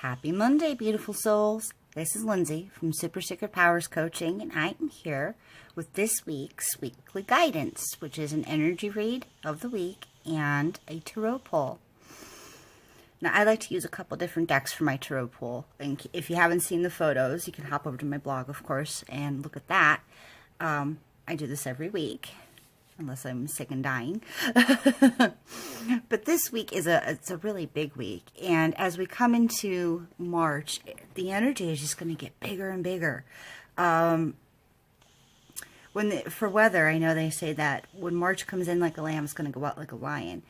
Happy Monday, beautiful souls. This is Lindsay from Super Secret Powers Coaching, and I am here with this week's weekly guidance, which is an energy read of the week and a tarot pull. Now, I like to use a couple different decks for my tarot pull. And if you haven't seen the photos, you can hop over to my blog, of course, and look at that. I do this every week, unless I'm sick and dying. But this week it's a really big week. And as we come into March, the energy is just going to get bigger and bigger. For weather, I know they say that when March comes in like a lamb, it's going to go out like a lion.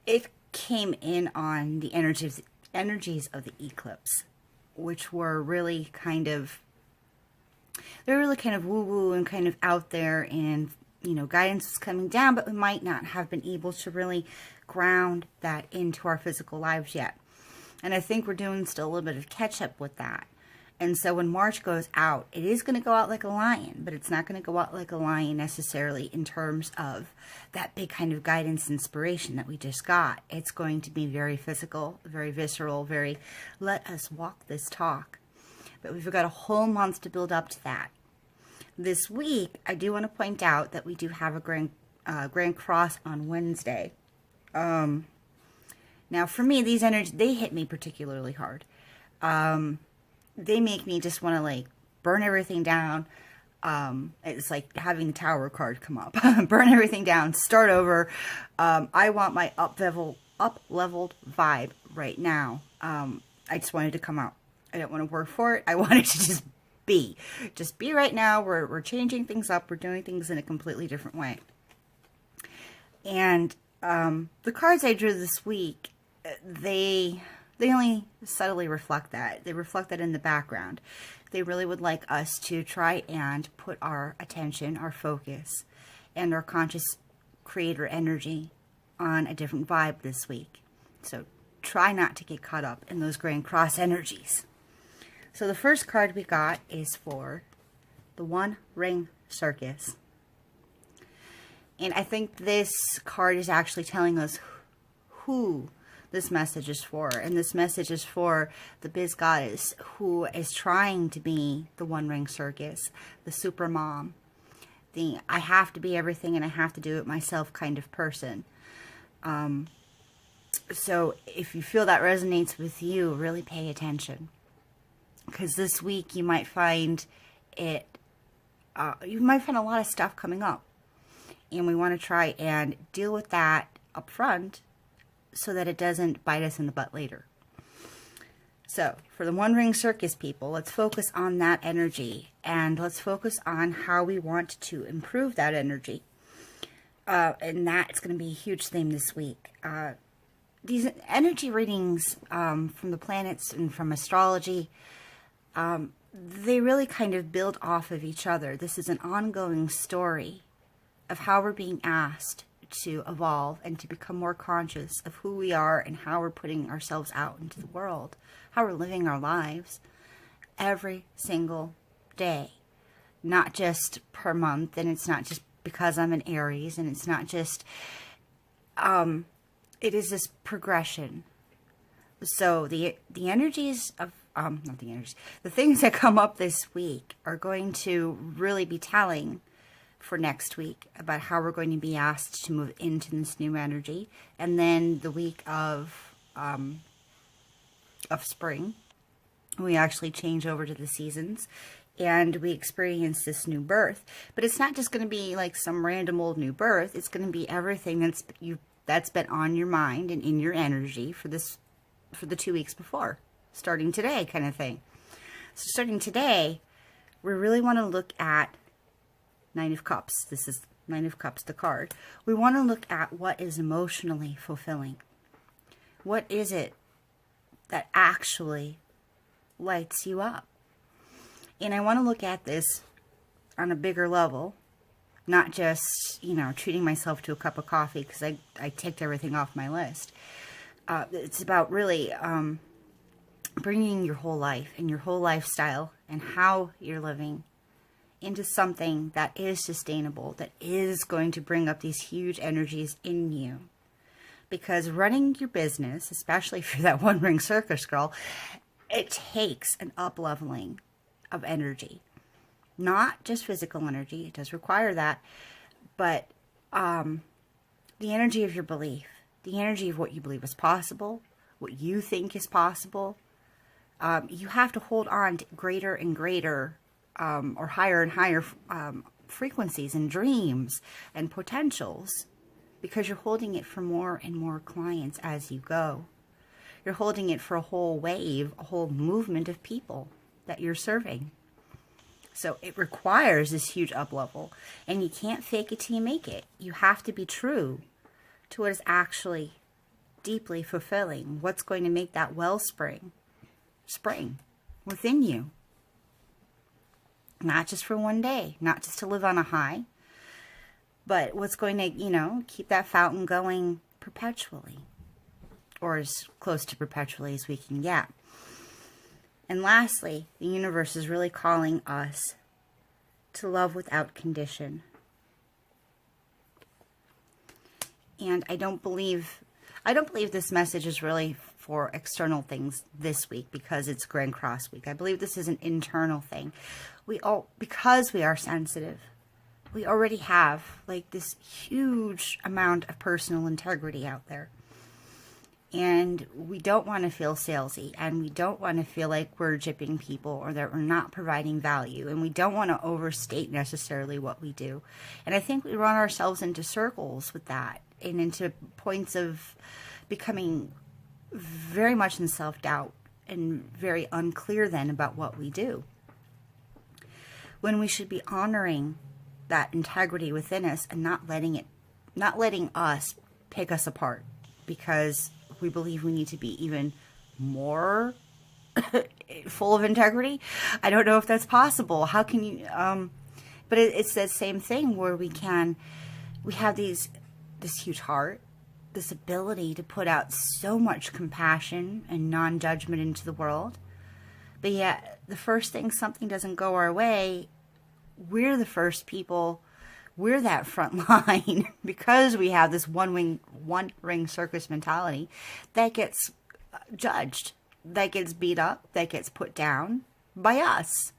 It came in on the energies of the eclipse, which were really kind of woo-woo and kind of out there, and guidance was coming down, but we might not have been able to really ground that into our physical lives yet. And I think we're doing still a little bit of catch up with that. And so when March goes out, it is going to go out like a lion, but it's not going to go out like a lion necessarily in terms of that big kind of guidance inspiration that we just got. It's going to be very physical, very visceral, very let us walk this talk. But we've got a whole month to build up to that. This week, I do want to point out that we do have a Grand Cross on Wednesday. Now, for me, these energies, they hit me particularly hard. They make me just want to burn everything down. It's like having the Tower card come up. Burn everything down, start over. I want my up-leveled vibe right now. I just wanted to come out. I don't want to work for it. I want it to just be. Just be right now. We're changing things up. We're doing things in a completely different way. And the cards I drew this week, they only subtly reflect that. They reflect that in the background. They really would like us to try and put our attention, our focus, and our conscious creator energy on a different vibe this week. So try not to get caught up in those Grand Cross energies. So the first card we got is for the One Ring Circus. And I think this card is actually telling us who this message is for. And this message is for the biz goddess who is trying to be the One Ring Circus, the super mom, the I have to be everything and I have to do it myself kind of person. So if you feel that resonates with you, really pay attention. Because this week you might find a lot of stuff coming up. And we want to try and deal with that up front so that it doesn't bite us in the butt later. So for the One Ring Circus people, let's focus on that energy. And let's focus on how we want to improve that energy. And that's going to be a huge theme this week. These energy readings from the planets and from astrology, they really kind of build off of each other. This is an ongoing story of how we're being asked to evolve and to become more conscious of who we are and how we're putting ourselves out into the world, how we're living our lives every single day, not just per month, and it's not just because I'm an Aries, and it's not just, it is this progression. So the energies of, the things that come up this week are going to really be telling for next week about how we're going to be asked to move into this new energy. And then the week of spring, we actually change over to the seasons and we experience this new birth. But it's not just going to be like some random old new birth. It's going to be everything that's been on your mind and in your energy for the 2 weeks before, starting today kind of thing. So starting today, we really want to look at Nine of Cups. This is Nine of Cups, the card. We want to look at what is emotionally fulfilling. What is it that actually lights you up? And I want to look at this on a bigger level, not just, treating myself to a cup of coffee because I ticked everything off my list. It's about really bringing your whole life and your whole lifestyle and how you're living into something that is sustainable, that is going to bring up these huge energies in you. because running your business, especially if you're that one ring circus girl, it takes an up leveling of energy, not just physical energy. It does require that, but the energy of your belief, the energy of what you believe is possible, what you think is possible. You have to hold on to greater and greater or higher and higher frequencies and dreams and potentials, because you're holding it for more and more clients as you go. You're holding it for a whole wave, a whole movement of people that you're serving. So it requires this huge up level, and you can't fake it till you make it. You have to be true to what is actually deeply fulfilling, what's going to make that wellspring spring within you. Not just for one day, not just to live on a high, but what's going to, keep that fountain going perpetually, or as close to perpetually as we can get. And lastly, the universe is really calling us to love without condition. And I don't believe this message is really for external things this week, because it's Grand Cross week. I believe this is an internal thing. Because we are sensitive, we already have like this huge amount of personal integrity out there. And we don't want to feel salesy, and we don't want to feel like we're gypping people or that we're not providing value, and we don't want to overstate necessarily what we do. And I think we run ourselves into circles with that, and into points of becoming very much in self-doubt and very unclear then about what we do, when we should be honoring that integrity within us and not letting us pick us apart because we believe we need to be even more full of integrity. I don't know if that's possible. How can you, but it's that same thing where we have this huge heart, this ability to put out so much compassion and non-judgment into the world. But yet, the first thing something doesn't go our way, we're the first people, we're that front line, because we have this one ring circus mentality that gets judged, that gets beat up, that gets put down by us.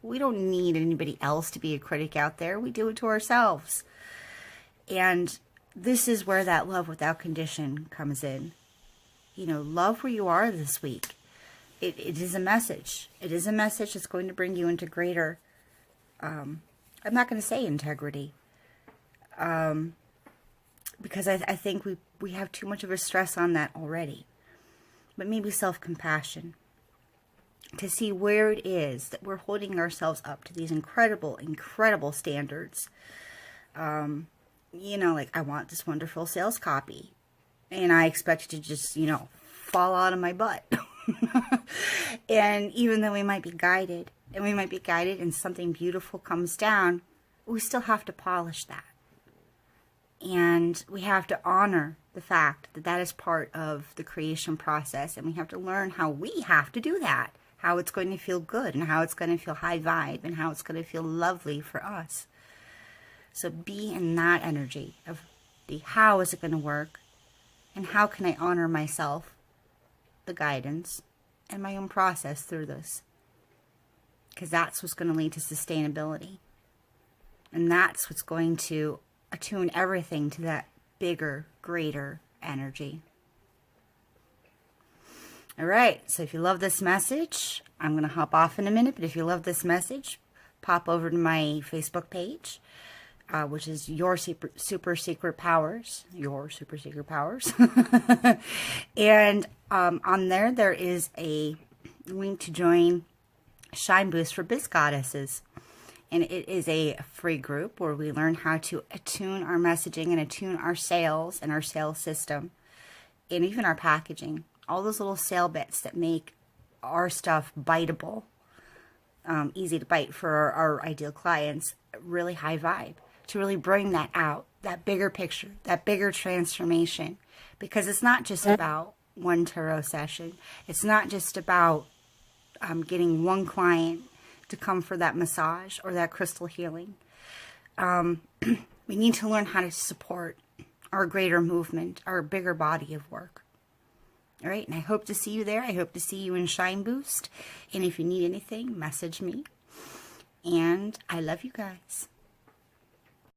We don't need anybody else to be a critic out there. We do it to ourselves. And this is where that love without condition comes in. Love where you are this week. It is a message. It is a message that's going to bring you into greater, I'm not going to say integrity, because I think we have too much of a stress on that already. But maybe self-compassion, to see where it is that we're holding ourselves up to these incredible, incredible standards. Like, I want this wonderful sales copy, and I expect it to just, fall out of my butt. And even though we might be guided, and something beautiful comes down, we still have to polish that. And we have to honor the fact that that is part of the creation process, and we have to learn how we have to do that, how it's going to feel good, and how it's going to feel high vibe, and how it's going to feel lovely for us. So be in that energy of the how is it going to work, and how can I honor myself, the guidance, and my own process through this. Because that's what's going to lead to sustainability. And that's what's going to attune everything to that bigger, greater energy. All right, so if you love this message, I'm going to hop off in a minute, but if you love this message, pop over to my Facebook page, which is Your Super Secret Powers. Your Super Secret Powers. And on there is a link to join Shine Boost for Biz Goddesses. And it is a free group where we learn how to attune our messaging and attune our sales and our sales system, and even our packaging. All those little sale bits that make our stuff biteable, easy to bite for our ideal clients, really high vibe, to really bring that out, that bigger picture, that bigger transformation. Because it's not just about one tarot session. It's not just about getting one client to come for that massage or that crystal healing. We need to learn how to support our greater movement, our bigger body of work. All right, and I hope to see you there. I hope to see you in Shine Boost. And if you need anything, message me. And I love you guys.